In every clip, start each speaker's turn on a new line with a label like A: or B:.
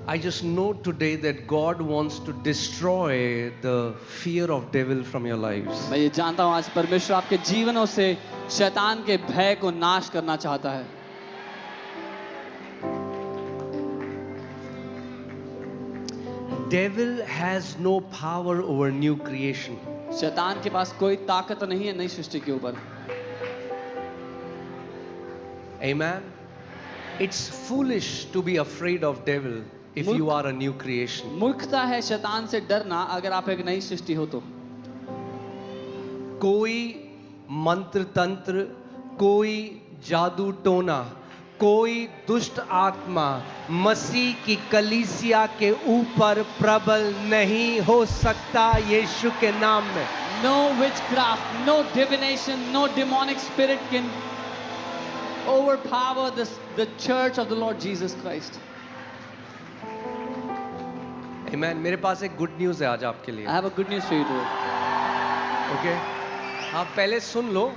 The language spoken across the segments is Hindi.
A: I just know today that God wants to destroy the fear of devil from your lives.
B: मैं ये जानता हूँ आज परमेश्वर आपके जीवनों से शैतान के भय को नाश करना चाहता है।
A: Devil has no power over new creation.
B: शैतान के पास कोई ताकत नहीं है नई सृष्टि के ऊपर।
A: Amen. It's foolish to be afraid of devil if you are a new creation.
B: मूर्खता है शैतान से डरना अगर आप एक नई सृष्टि हो तो।
A: कोई मंत्र तंत्र, कोई जादू टोना, कोई दुष्ट आत्मा मसीह की कलीसिया के ऊपर प्रबल नहीं हो सकता यीशु के नाम में।
B: No witchcraft, no divination, no demonic spirit can overpower the church of the Lord Jesus Christ.
A: Amen. मेरे पास एक गुड न्यूज़ है आज आपके लिए।
B: I have a good news for you today.
A: Okay, आप पहले सुन लो,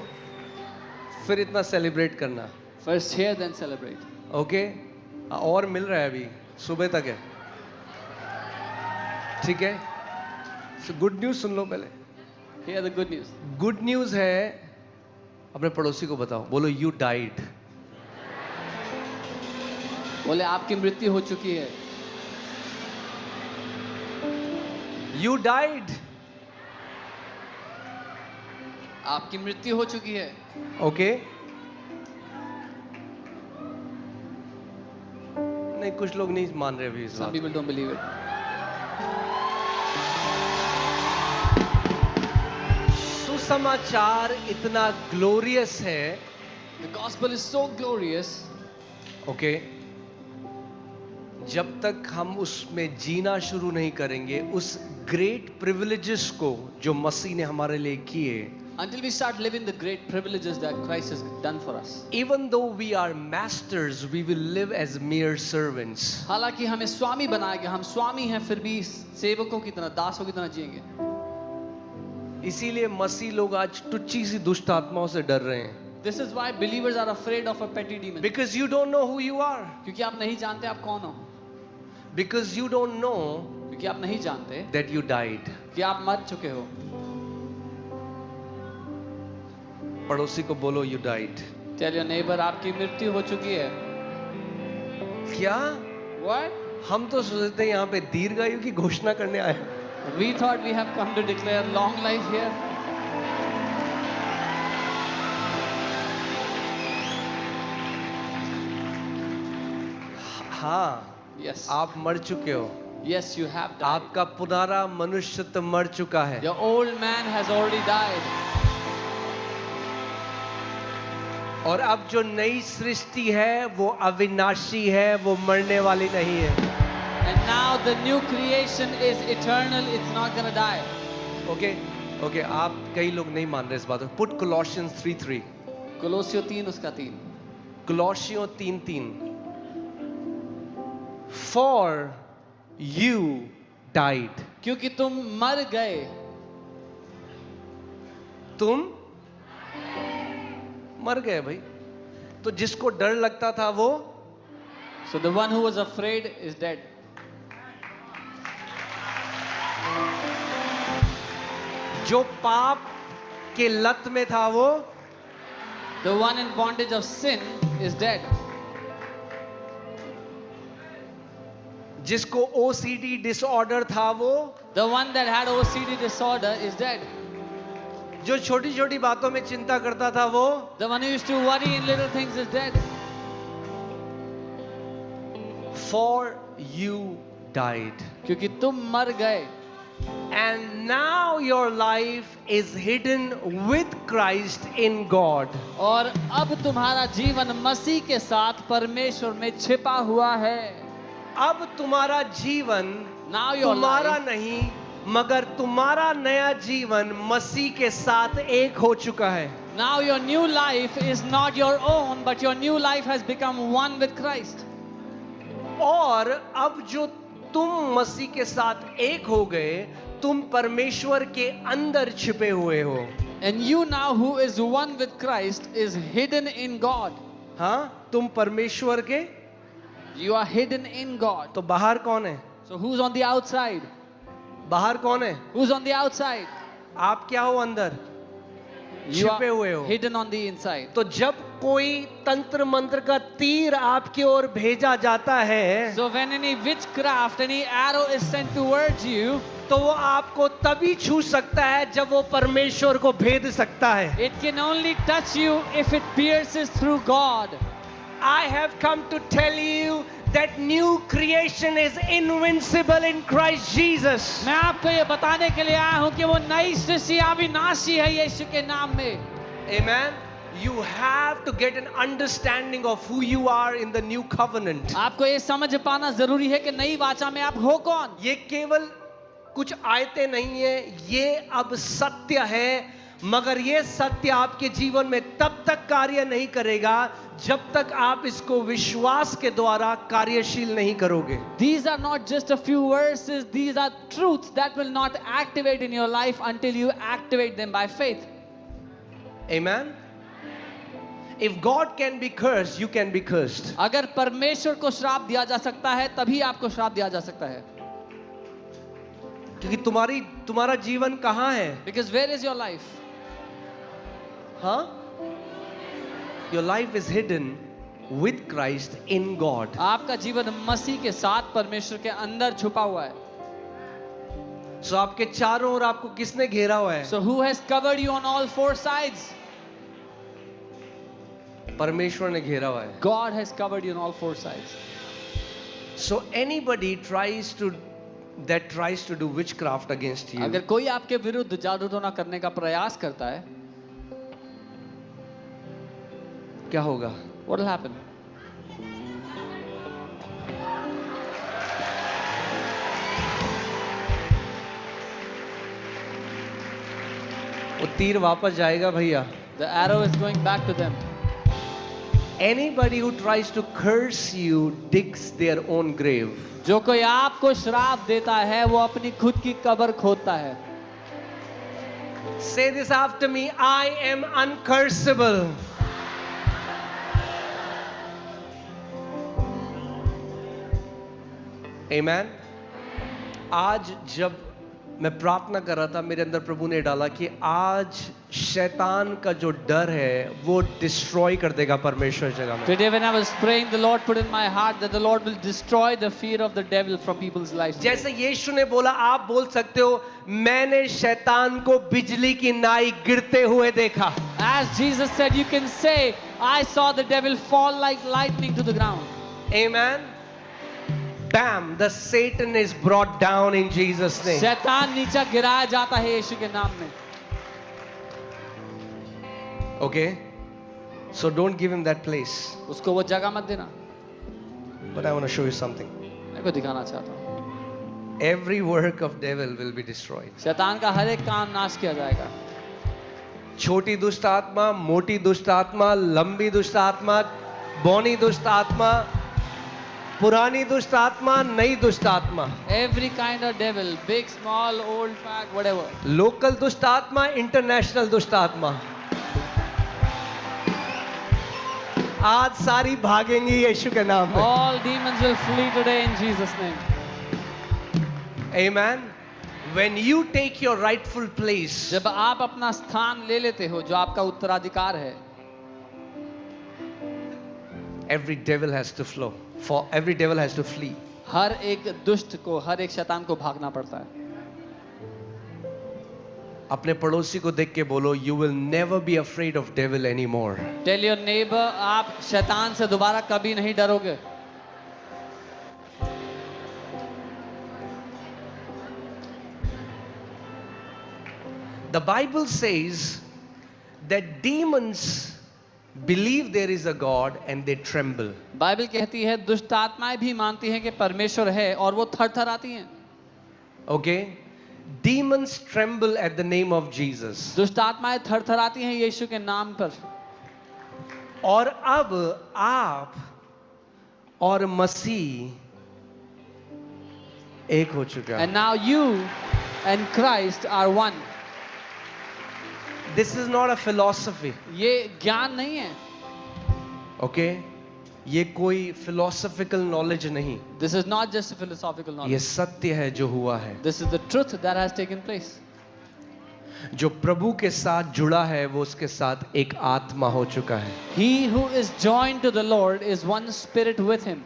A: फिर इतना सेलिब्रेट करना।
B: First hear, then celebrate.
A: Okay, और मिल रहा है, अभी सुबह तक है, ठीक है? गुड न्यूज़ सुन लो पहले।
B: Hear the good news.
A: Good news है, अपने पड़ोसी को बताओ, बोलो यू डाइड।
B: बोले आपकी मृत्यु हो चुकी है।
A: You died.
B: आपकी मृत्यु हो चुकी है।
A: ओके, नहीं, कुछ लोग नहीं मान रहे अभी इस
B: Some
A: बात।
B: people don't believe it.
A: सुसमाचार इतना ग्लोरियस है,
B: The gospel is so glorious.
A: Okay, जब तक हम उसमें जीना शुरू नहीं करेंगे, उस ग्रेट प्रिविलेजेस को जो मसीह ने हमारे लिए किए,
B: Until we start living the great privileges that Christ has done for us.
A: even though we are masters, we will live as mere servants.
B: हालांकि हमें स्वामी बनाया गया, हम स्वामी हैं, फिर भी सेवकों की तरह, दासों की तरह जिएंगे।
A: इसीलिए मसीह लोग आज टुच्ची सी दुष्ट आत्माओं से डर रहे हैं।
B: This is why believers are afraid of a petty demon.
A: Because you don't know who you are.
B: क्योंकि आप नहीं जानते आप कौन हो।
A: Because you don't know
B: क्योंकि आप नहीं जानते
A: that you died.
B: कि आप मर चुके हो।
A: पड़ोसी को बोलो you died.
B: Tell your neighbor आपकी मृत्यु हो चुकी है।
A: क्या?
B: What?
A: हम तो सोचते हैं यहाँ पे दीर्घायु की घोषणा करने आए।
B: We thought we have come to declare long life here.
A: हाँ,
B: Yes.
A: आप मर चुके हो।
B: Yes, you have died.
A: आपका पुराना मनुष्यत्व मर चुका है।
B: Your old man has already died.
A: और अब जो नई सृष्टि है वो अविनाशी है, वो मरने वाली नहीं है।
B: And now the new creation is eternal. It's not gonna die.
A: Okay okay, आप कई लोग नहीं मान रहे इस बात को। पुट कोलोसियंस 3:3।
B: कोलोसियों 3 उसका 3।
A: कोलोसियों 3:3। For you died.
B: क्योंकि तुम मर गए।
A: तुम मर गए भाई। तो जिसको डर लगता था वो,
B: So the one who was afraid is dead.
A: जो पाप के लत में था वो,
B: The one in bondage of sin is dead.
A: जिसको OCD डिसऑर्डर था वो,
B: The one that had OCD disorder is dead.
A: जो छोटी छोटी बातों में चिंता करता था वो,
B: The one who used to worry in little things is dead.
A: For you died.
B: क्योंकि तुम मर गए।
A: And now your life is hidden with Christ in God.
B: और अब तुम्हारा जीवन मसीह के साथ परमेश्वर में छिपा हुआ है।
A: अब तुम्हारा जीवन
B: Now your
A: तुम्हारा
B: life,
A: नहीं, मगर तुम्हारा नया जीवन मसीह के साथ एक हो चुका है।
B: now your new life is not your own, but your new life has become one with Christ.
A: और अब जो तुम मसीह के साथ एक हो गए, तुम परमेश्वर के अंदर छिपे हुए हो।
B: And you now who is one with Christ is hidden in God.
A: हाँ, तुम परमेश्वर के
B: You are hidden in God.
A: तो बाहर कौन है?
B: So who's on the outside?
A: बाहर कौन है?
B: Who's on the outside?
A: आप क्या हो अंदर?
B: You
A: छिपे हुए
B: are
A: हो।
B: hidden on the inside.
A: तो जब कोई तंत्र मंत्र का तीर आपकी ओर भेजा जाता है,
B: So when any witchcraft, any arrow is sent towards you,
A: तो वो आपको तभी छू सकता है जब वो परमेश्वर को भेद सकता है।
B: it can only touch you if it pierces through God.
A: I have come to tell you that new creation is invincible in Christ Jesus.
B: मैं आपको ये बताने के लिए आया हूँ कि वो नई सृष्टि अविनाशी है यीशु के नाम में।
A: Amen. You have to get an understanding of who you are in the new covenant.
B: आपको ये समझ पाना जरूरी है कि नई वाचा में आप हो कौन।
A: ये केवल कुछ आयतें नहीं है, ये अब सत्य है, मगर ये सत्य आपके जीवन में तब तक कार्य नहीं करेगा जब तक आप इसको विश्वास के द्वारा कार्यशील नहीं करोगे।
B: These are not just a few verses, these are truths that will not activate in your life until you activate them by faith.
A: Amen. If God can be cursed, you can be cursed.
B: अगर परमेश्वर को श्राप दिया जा सकता है तभी आपको श्राप दिया जा सकता है।
A: क्योंकि तुम्हारा जीवन कहाँ है?
B: Because where is your life?
A: हाँ? Your life is hidden with Christ in God.
B: आपका जीवन मसीह के साथ परमेश्वर के अंदर छुपा हुआ है।
A: So आपके चारों ओर आपको किसने घेरा हुआ है?
B: So who has covered you on all four sides?
A: परमेश्वर ने घेरा हुआ है।
B: God has covered you on all four sides.
A: So anybody tries to do witchcraft against you,
B: अगर कोई आपके विरुद्ध जादू टोना करने का प्रयास करता है,
A: क्या होगा?
B: what will happen?
A: वो तीर वापस जाएगा भैया।
B: The arrow is going back to them.
A: Anybody who tries to curse you digs their own grave.
B: जो कोई आपको श्राप देता है वो अपनी खुद की कब्र खोदता है।
A: Say this after me, I am uncursable. Amen. आज जब मैं प्रार्थना कर रहा था, मेरे अंदर प्रभु ने डाला कि आज शैतान का जो डर है वो डिस्ट्रॉय कर देगा परमेश्वर जगह में।
B: Today when I was praying, the Lord put in my heart that the Lord will destroy the fear of the devil from people's lives.
A: जैसे यीशु ने बोला, आप बोल सकते हो, मैंने शैतान को बिजली की नाई गिरते हुए देखा।
B: As Jesus said, you can say, I saw the devil fall like lightning to the ground.
A: Amen. Bam, the Satan is brought down in Jesus name.
B: शैतान नीचा गिराया जाता है यीशु के नाम में।
A: Okay? So don't give him that place.
B: उसको वो जगह मत देना।
A: But I want to show you something.
B: मैं को दिखाना चाहता हूँ।
A: Every work of devil will be destroyed.
B: शैतान का हर एक काम नाश किया जाएगा।
A: छोटी दुष्ट आत्मा, मोटी दुष्ट आत्मा, लंबी दुष्ट आत्मा, बौनी दुष्ट आत्मा, पुरानी दुष्ट आत्मा, नई दुष्ट आत्मा,
B: Every kind of devil, big, small, old, fat, whatever.
A: Local दुष्ट आत्मा, इंटरनेशनल दुष्ट आत्मा, आज सारी भागेंगी यीशु के नाम में।
B: All demons will flee today in Jesus' name.
A: Amen. When you take your rightful place,
B: जब आप अपना स्थान ले लेते हो जो आपका उत्तराधिकार है,
A: every devil has to flow. For every devil has to flee.
B: हर एक दुष्ट को, हर एक शैतान को भागना पड़ता है।
A: अपने पड़ोसी को देख के बोलो, you will never be afraid of devil anymore.
B: Tell your neighbor, आप शैतान से दोबारा कभी नहीं डरोगे।
A: The Bible says that demons believe there is a God and they tremble.
B: Bible कहती है दुष्ट आत्माएं भी मानती हैं कि परमेश्वर है और वो थरथराती हैं।
A: Okay? Demons tremble at the name of Jesus.
B: दुष्ट आत्माएं थरथराती हैं यीशु के नाम पर।
A: और अब आप और मसीह एक हो चुका है।
B: And now you and Christ are one.
A: This is not a philosophy.
B: ये ज्ञान नहीं है।
A: Okay? ये कोई फिलोसॉफिकल नॉलेज नहीं,
B: This is not just a philosophical
A: ये
B: knowledge.
A: सत्य है जो हुआ है.
B: This is the truth that has taken place.
A: जो प्रभु के साथ जुड़ा है वो उसके साथ एक आत्मा हो चुका है.
B: He who is joined to the Lord is one spirit with him.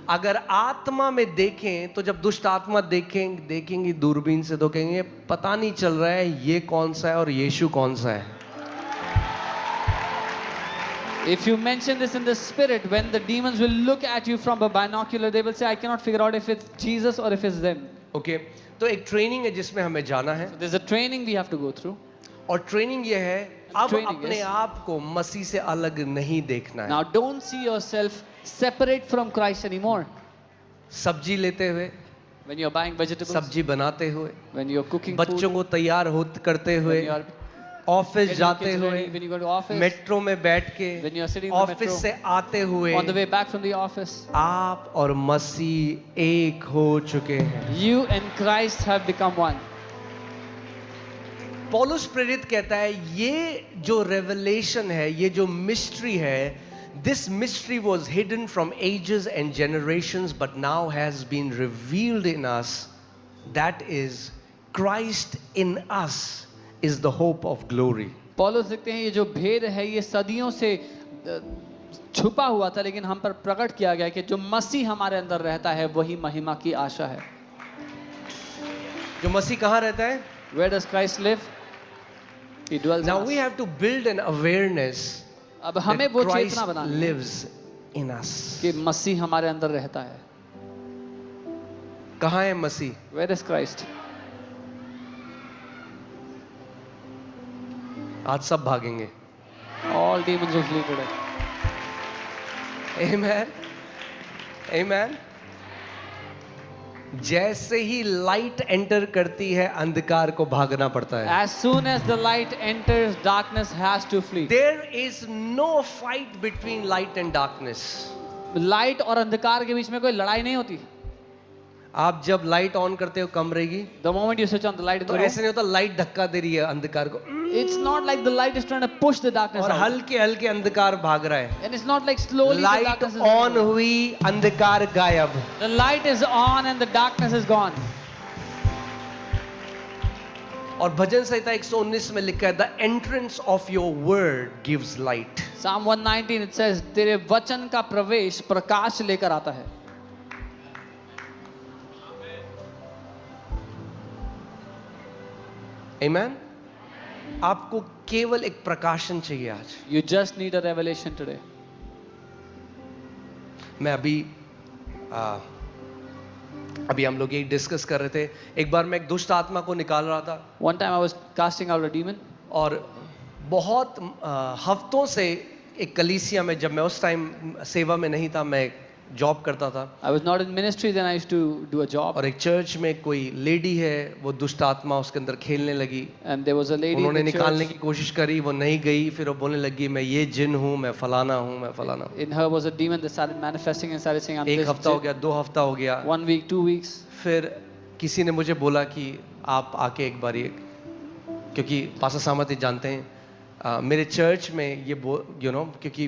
A: अगर आत्मा में देखें तो जब दुष्ट आत्मा देखेंगी दूरबीन से तो कहेंगे पता नहीं चल रहा है ये कौन सा है और यीशु कौन सा है.
B: If you mention this in the spirit, when the demons will look at you from a binocular, they will say, I cannot figure out if it's Jesus or if it's them.
A: Okay तो एक ट्रेनिंग है जिसमें हमें जाना है.
B: So there's a training we have to go through.
A: और ट्रेनिंग ये है अब
B: Training
A: अपने
B: is-
A: आप को मसीह से अलग नहीं देखना है.
B: Now don't see yourself separate from Christ anymore.
A: सब्जी लेते हुए,
B: When you're buying vegetables,
A: सब्जी बनाते हुए,
B: when you're cooking food,
A: बच्चों को तैयार करते हुए,
B: when you're
A: ऑफिस
B: getting
A: जाते
B: kids
A: हुए,
B: ready, when you go to office,
A: metro में बैठ के,
B: when you're sitting in the
A: office
B: metro,
A: से आते हुए,
B: on the way back from the office,
A: आप और मसीह एक हो चुके हैं.
B: you and Christ have become one.
A: पौलुस प्रेरित कहता है ये जो रेवलेशन है, ये जो मिस्ट्री है, this mystery was hidden from ages and generations but now has been revealed in us, that is Christ in us is the hope of glory.
B: पौलुस लिखते हैं ये जो भेद है ये सदियों से छुपा हुआ था लेकिन हम पर प्रकट किया गया कि जो मसीह हमारे अंदर रहता है वही महिमा की आशा है.
A: जो मसीह कहाँ रहता है?
B: Where does Christ live? He dwells
A: Now
B: in
A: we
B: us.
A: have to build an awareness
B: अब हमें
A: that
B: वो
A: Christ
B: चेतना बनानी है
A: lives in us.
B: कि मसीह हमारे अंदर रहता है.
A: कहाँ है मसीह?
B: Where is Christ?
A: आज सब भागेंगे.
B: All demons will flee today.
A: Amen. Amen. जैसे ही लाइट एंटर करती है अंधकार को भागना पड़ता है.
B: As soon as the light enters, darkness has to flee.
A: There is no fight between light and darkness.
B: Light और अंधकार के बीच में कोई लड़ाई नहीं होती.
A: आप जब लाइट ऑन करते हो कम रहेगी,
B: The moment you switch on the light,
A: तो ऐसे नहीं होता लाइट धक्का दे रही है अंधकार को
B: it's not like the light is trying to push the darkness
A: और
B: out.
A: हल्के हल्के अंधकार भाग रहा है.
B: And it's not like slowly the
A: light
B: darkness is
A: on
B: moving.
A: हुई, अंधकार गायब.
B: The light is on and the darkness is gone.
A: और भजन संहिता 119 में लिखा है the entrance of your word gives light.
B: Psalm 119 it says तेरे वचन का प्रवेश प्रकाश लेकर आता है.
A: आमेन. आपको केवल एक प्रकाशन चाहिए आज.
B: You just need a revelation today.
A: मैं अभी हम लोग यही डिस्कस कर रहे थे. एक बार मैं एक दुष्ट आत्मा को निकाल रहा था
B: One time I was casting out a demon.
A: और बहुत हफ्तों से एक कलीसिया में, जब मैं उस टाइम सेवा में नहीं था, मैं जॉब करता था,
B: I was not in ministry then. I used to do a job.
A: और एक चर्च में कोई लेडी है, वो दुष्ट आत्मा उसके अंदर खेलने लगी.
B: And there was a lady in
A: उन्होंने
B: the
A: निकालने
B: church.
A: की कोशिश करी, वो नहीं गई. फिर वो बोलने लगी मैं ये जिन हूँ, मैं फलाना हूँ, मैं फलाना हूँ.
B: In her was a demon that started manifesting and started saying, I'm
A: एक
B: this.
A: हफ्ता हो गया, 2 हफ्ता हो गया.
B: 1 week, 2 weeks.
A: फिर किसी ने मुझे बोला कि आप आके एक बार ये, क्योंकि पासा सामत जानते हैं मेरे चर्च में ये क्योंकि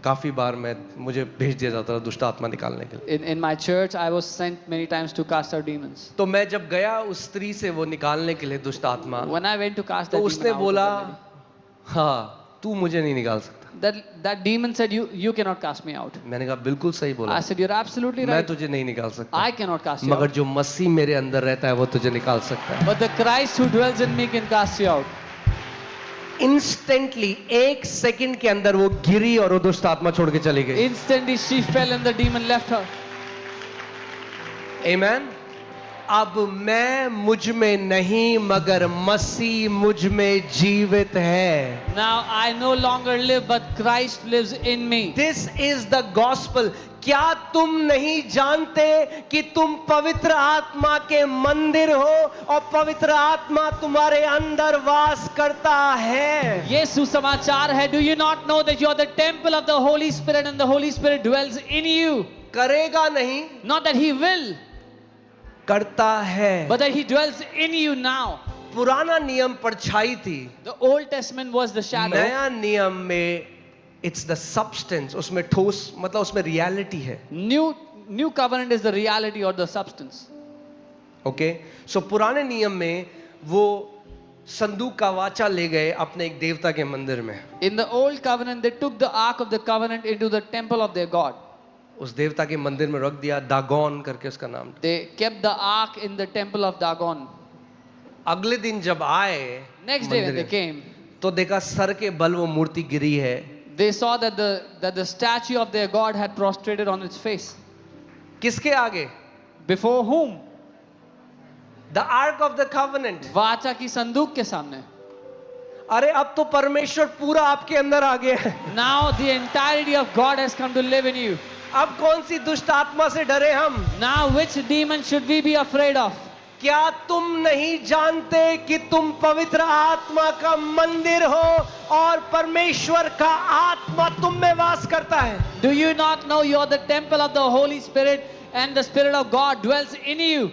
A: काफी बार मुझे भेज दिया जाता था दुष्ट आत्मा निकालने के लिए.
B: In my church, I was sent many times to cast out demons.
A: तो मैं जब गया उस स्त्री से वो निकालने के लिए दुष्ट आत्मा,
B: When I went to cast
A: तो
B: that
A: उसने
B: demon out,
A: बोला
B: of the
A: हाँ तू मुझे नहीं निकाल सकता.
B: lady, that demon said, you cannot cast me out.
A: मैंने कहा बिल्कुल सही बोला,
B: I said, you're absolutely
A: मैं
B: right.
A: तुझे नहीं निकाल सकता,
B: I cannot cast you
A: मगर
B: out.
A: जो मसीह मेरे अंदर रहता है वो तुझे निकाल सकता है.
B: But the Christ who dwells in me can cast you out.
A: Instantly 1 second के अंदर वो गिरी और वो दुष्ट आत्मा छोड़ के चली गई.
B: Instantly she fell and the demon left her.
A: आमेन. अब मैं मुझ में नहीं मगर मसीह मुझ में जीवित है.
B: Now I no longer live, but Christ lives in me.
A: This is the gospel. क्या तुम नहीं जानते कि तुम पवित्र आत्मा के मंदिर हो और पवित्र आत्मा तुम्हारे अंदर वास करता है?
B: ये सुसमाचार है. Do you not know that you are the temple of the Holy Spirit and the Holy Spirit dwells in you?
A: करेगा नहीं,
B: Not that He will,
A: करता है.
B: but that He dwells in you now.
A: पुराना नियम परछाई थी,
B: The Old Testament was the shadow.
A: नया नियम में इट्स द सब्सटेंस, उसमें ठोस मतलब उसमें रियलिटी है.
B: New covenant is the reality or the substance.
A: Okay, so पुराने नियम में वो संदूक का वाचा ले गए अपने एक देवता के मंदिर में.
B: In the old covenant, they took the ark of the covenant into the temple of their god.
A: उस देवता के मंदिर में रख दिया, दागोन करके उसका नाम था.
B: They kept the ark in the temple of Dagon.
A: अगले दिन जब आए
B: Next day when they
A: मंदिर में,
B: came,
A: तो देखा सर के बल वो मूर्ति गिरी है.
B: they saw that the statue of their god had prostrated on its face.
A: किसके आगे?
B: Before whom?
A: The arc of the covenant.
B: वाचा की संदूक के सामने.
A: अरे अब तो परमेश्वर पूरा आपके अंदर आ गया है.
B: Now the entirety of God has come to live in you.
A: अब कौन सी दुष्ट आत्मा से डरे हम?
B: Now which demon should we be afraid of?
A: क्या तुम नहीं जानते कि तुम पवित्र आत्मा का मंदिर हो और परमेश्वर का आत्मा तुम में वास करता है?
B: Do you not know you are the temple of the Holy Spirit and the Spirit of God dwells in you?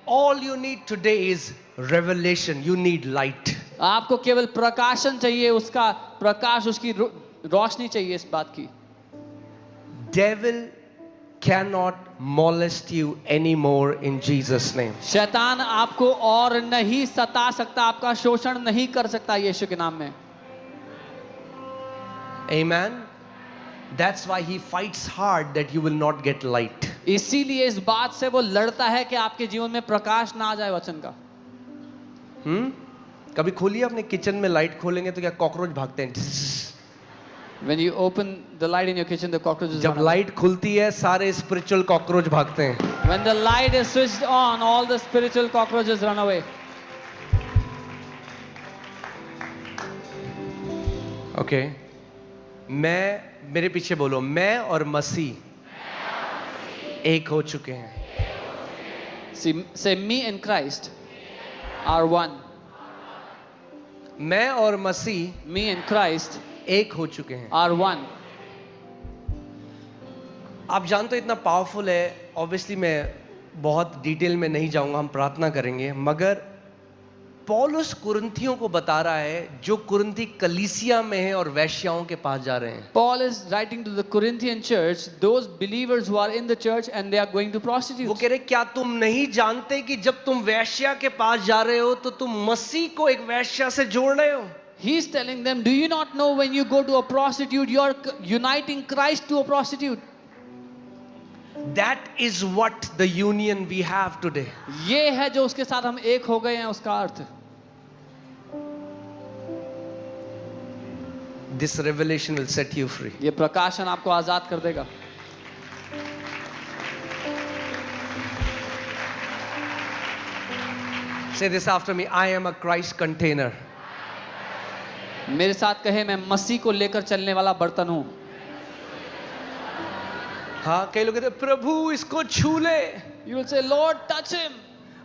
A: All you need today is revelation. You need light.
B: आपको केवल प्रकाशन चाहिए, उसका प्रकाश, उसकी रोशनी चाहिए इस बात की.
A: Devil cannot molest you anymore in Jesus name.
B: शैतान आपको और नहीं सता सकता, आपका शोषण नहीं कर सकता यीशु के नाम में.
A: Amen. That's why he fights hard that you will not get light.
B: इसीलिए इस बात से वो लड़ता है कि आपके जीवन में प्रकाश ना आ जाए वचन का.
A: कभी खोलिए अपने किचन में लाइट खोलेंगे तो क्या कॉकरोच भागते हैं?
B: When you open the light in your kitchen, the cockroaches
A: जब
B: run away.
A: लाइट खुलती है सारे स्पिरिचुअल कॉकरोच भागते हैं.
B: When the light is switched on, all the spiritual cockroaches run away.
A: Okay, मेरे पीछे बोलो, मैं और मसीह एक हो चुके हैं.
B: Say me and Christ are one.
A: मैं और मसीह
B: Me and Christ
A: एक हो चुके हैं.
B: are one.
A: आप जानते हो इतना पावरफुल है. ऑब्वियसली मैं बहुत डिटेल में नहीं जाऊंगा, हम प्रार्थना करेंगे, मगर पौलुस कुरिन्थियों को बता रहा है जो कुरिन्थी कलीसिया में है और वैश्याओं के पास जा रहे हैं.
B: Paul is writing to the Corinthian church, those believers who are in the church and they are going to
A: वो
B: prostitutes.
A: कह रहे क्या तुम नहीं जानते कि जब तुम वैश्या के पास जा रहे हो तो तुम मसीह को एक वैश्या से जोड़ रहे हो?
B: He's telling them, do you not know when you go to a prostitute, you are uniting Christ to a prostitute?
A: That is what the union we have today.
B: ये है जो उसके साथ हम एक हो गए हैं, उसका अर्थ.
A: This revelation will set you free.
B: ये प्रकाशन आपको आजाद कर देगा.
A: Say this after me. I am a Christ container.
B: मेरे साथ कहे, मैं मसीह को लेकर चलने वाला बर्तन हूं.
A: हाँ, कई लोग कहते हैं प्रभु इसको छू ले.
B: You will say, Lord, touch him.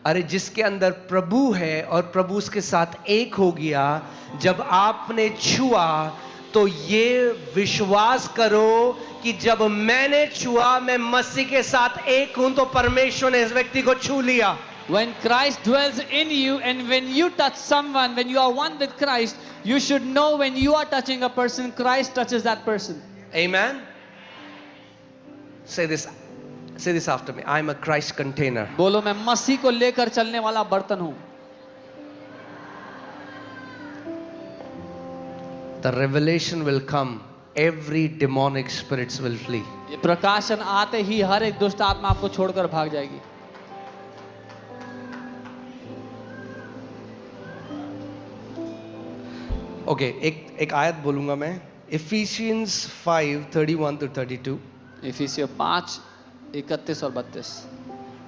A: अरे जिसके अंदर प्रभु है और प्रभु उसके साथ एक हो गया, जब आपने छुआ तो ये विश्वास करो कि जब मैंने छुआ, मैं मसीह के साथ एक हूं, तो परमेश्वर ने इस व्यक्ति को छू लिया.
B: When Christ dwells in you and when you touch someone, when you are one with Christ, you should know when you are touching a person, Christ touches that person.
A: Amen. Say this after me. I am a Christ container.
B: बोलो, मैं मसीह को लेकर चलने वाला बर्तन हूं.
A: The revelation will come. Every demonic spirits will flee.
B: ये प्रकाशन आते ही हर एक दुष्ट आत्मा आपको छोड़कर भाग जाएगी.
A: ओके, एक आयत बोलूंगा मैं. Ephesians 5:31-32.
B: इफिसियों 5:31 और 32.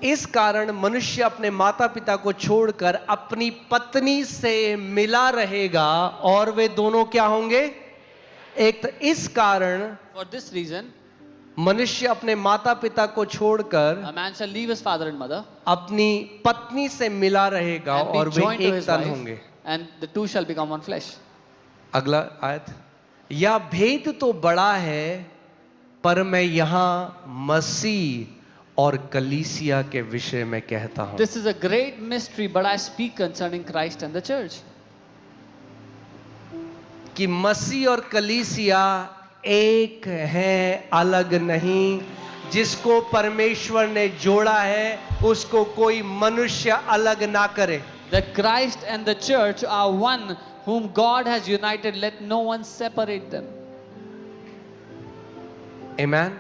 A: इस कारण मनुष्य अपने माता पिता को छोड़कर अपनी पत्नी से मिला रहेगा और वे दोनों क्या होंगे? एक. तो इस कारण
B: For this reason,
A: मनुष्य अपने माता पिता को छोड़कर
B: a man shall leave his father and mother
A: अपनी पत्नी से मिला रहेगा
B: and
A: और
B: be
A: वे
B: joined to
A: एक
B: his
A: तन
B: wife,
A: होंगे.
B: and the two shall become one flesh.
A: अगला आयत. यह भेद तो बड़ा है, पर मैं यहां मसीह और कलीसिया के विषय में कहता हूं.
B: This is a great mystery, but I speak concerning Christ and the church.
A: कि मसीह और कलीसिया एक हैं, अलग नहीं। जिसको परमेश्वर ने जोड़ा है उसको कोई मनुष्य अलग ना करे।
B: The Christ and the church are one whom God has united. Let no one separate them.
A: Amen.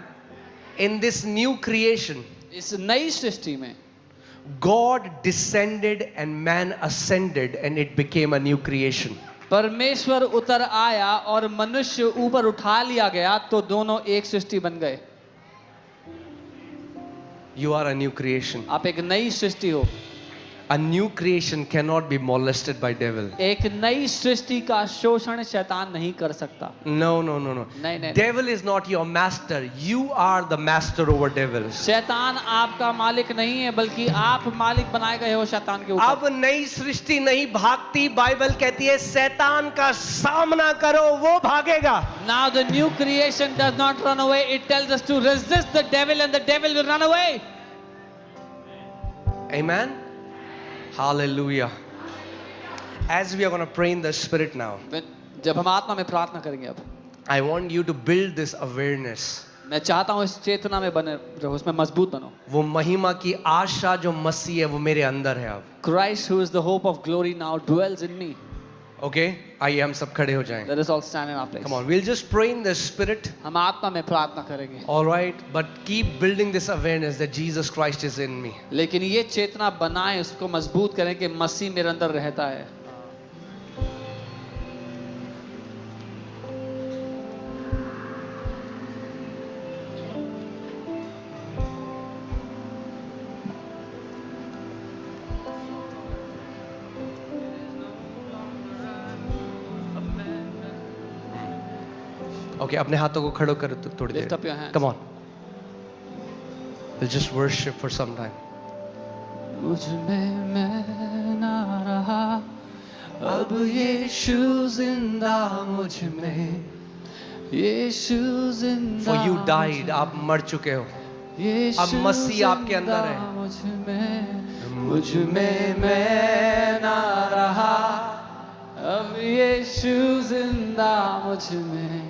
A: In this new creation,
B: इस नई सृष्टि में
A: God descended and man ascended, and it became a new creation.
B: परमेश्वर उतर आया और मनुष्य ऊपर उठा लिया गया, तो दोनों एक सृष्टि बन गए।
A: You are a new creation.
B: आप एक नई सृष्टि हो।
A: A new creation cannot be molested by devil.
B: एक नई सृष्टि का शोषण शैतान नहीं कर सकता।
A: No, no, no, no.
B: नहीं, नहीं,
A: Devil is not your master. You are the master over devil.
B: शैतान आपका मालिक नहीं है, बल्कि आप मालिक बनाए गए हो शैतान के ऊपर।
A: अब नई सृष्टि नहीं भागती, बाइबल कहती है शैतान का सामना करो, वो भागेगा।
B: Now the new creation does not run away. It tells us to resist the devil and the devil will run away.
A: Amen. Hallelujah. As we are going to pray in the spirit now,
B: जब हम आत्मा में प्रार्थना करेंगे अब,
A: I want you to build this awareness.
B: मैं चाहता हूँ इस चेतना में बने रहो, उसमें मजबूत बनो।
A: वो महिमा की आशा जो मसीह है वो मेरे अंदर है अब।
B: Christ, who is the hope of glory, now dwells in me.
A: Okay? आइए हम सब खड़े हो जाएं।
B: Let us all stand in our place.
A: Come on, we'll just pray in the spirit.
B: हम आत्मा में प्रार्थना करेंगे।
A: All right, but keep building this awareness that Jesus Christ is in me.
B: लेकिन ये चेतना बनाएं, उसको मजबूत करें कि मसीह मेरे अंदर रहता है।
A: Okay, अपने हाथों को खड़े कर थोड़ी
B: Lift
A: there.
B: up your hands.
A: Come on. We'll just worship for some time.
B: मुझ में मैं ना रहा, अब यीशु जिंदा मुझ में, यीशु जिंदा
A: For you died, आप मर चुके हो। अब मसीह आपके अंदर है।
B: मुझ में मैं ना रहा, अब यीशु जिंदा मुझ में,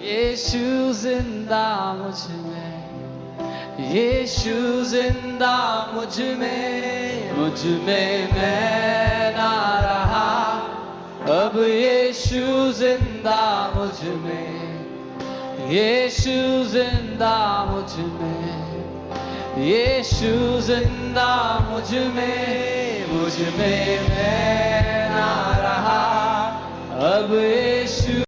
B: यीशु जिंदा मुझ में, यीशु जिंदा मुझ में मैं ना रहा, अब यीशु जिंदा मुझ में, यीशु जिंदा मुझ में, यीशु जिंदा मुझ में मैं ना रहा, अब यीशु